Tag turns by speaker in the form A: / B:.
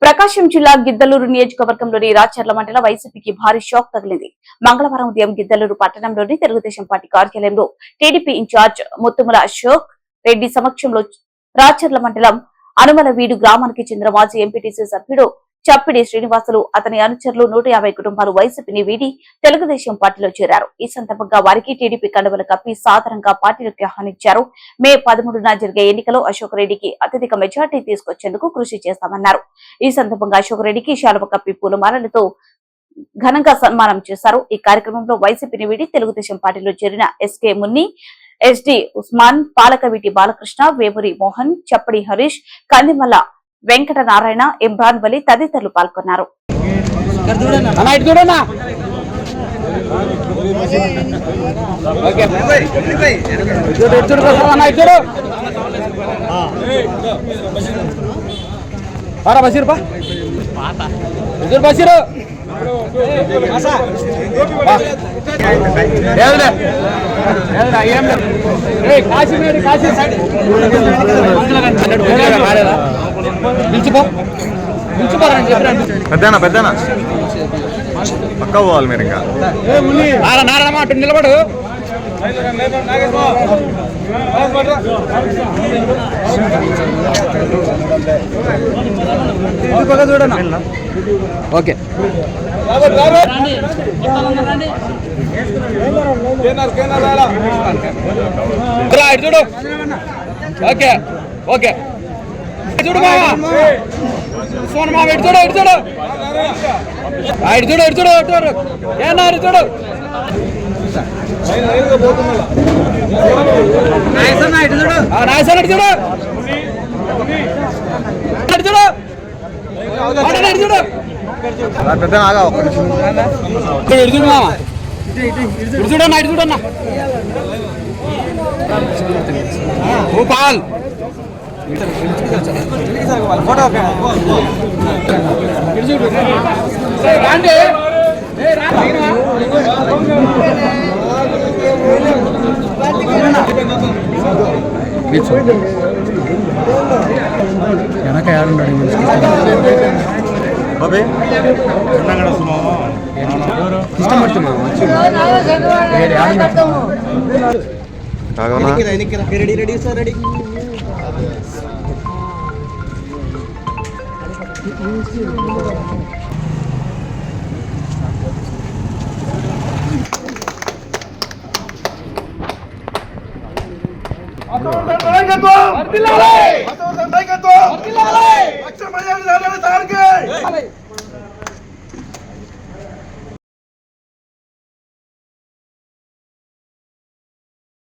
A: ప్రకాశం జిల్లా గిద్దలూరు నియోజకవర్గంలోని రాచర్ల మండల వైసీపీకి భారీ షాక్ తగిలింది. మంగళవారం ఉదయం గిద్దలూరు పట్టణంలోని తెలుగుదేశం పార్టీ కార్యాలయంలో టీడీపీ ఇన్ఛార్జ్ ముత్తుముల అశోక్ రెడ్డి సమక్షంలో రాచర్ల మండలం అనుమలవీడు గ్రామానికి చెందిన మాజీ ఎంపీటీసీ సభ్యుడు చప్పిడి శ్రీనివాసులు అతని అనుచరులు 150 కుటుంబాలు వైసీపీని వీడి తెలుగుదేశం పార్టీలో చేరారు. ఈ సందర్భంగా వారికి టీడీపీ కండువలు కప్పి సాధారణంగా పార్టీలోకి ఆహ్వానించారు. మే 13న జరిగే ఎన్నికలో అశోక్ రెడ్డికి అత్యధిక మెజార్టీ తీసుకొచ్చేందుకు కృషి చేస్తామన్నారు. ఈ సందర్భంగా అశోక్ రెడ్డికి శాలువ కప్పి పూలమాలలతో ఘనంగా సన్మానం చేశారు. ఈ కార్యక్రమంలో వైసీపీని వీడి తెలుగుదేశం పార్టీలో చేరిన ఎస్కే మున్ని, ఎస్డి ఉస్మాన్, పాలకవీటి బాలకృష్ణ, వేమూరి మోహన్, చప్పడి హరీష్, కందిమల్ల వెంకట నారాయణ, ఇమ్రాన్ వలి తదితరులు పాల్గొన్నారు.
B: పెద్దనా పక్క పోవాలి మీరు ఇంకా నారాయణ అటు నిలబడు. చూడనా ఓకే చూడు ఓకే ఓకే చూడు సోన్ మా ఇటు చూడు చూడు ఏనారు చూడు నాయసన్ చూడు చూడు పెద్ద ఆగా చూడు మామ చూడన్నా ఇటు చూడన్నా భూపాల్ వెనక ఏడున్నాడు ఇష్టపడుతున్నా రెడీ సార్ రెడీ
C: నాయకత్వం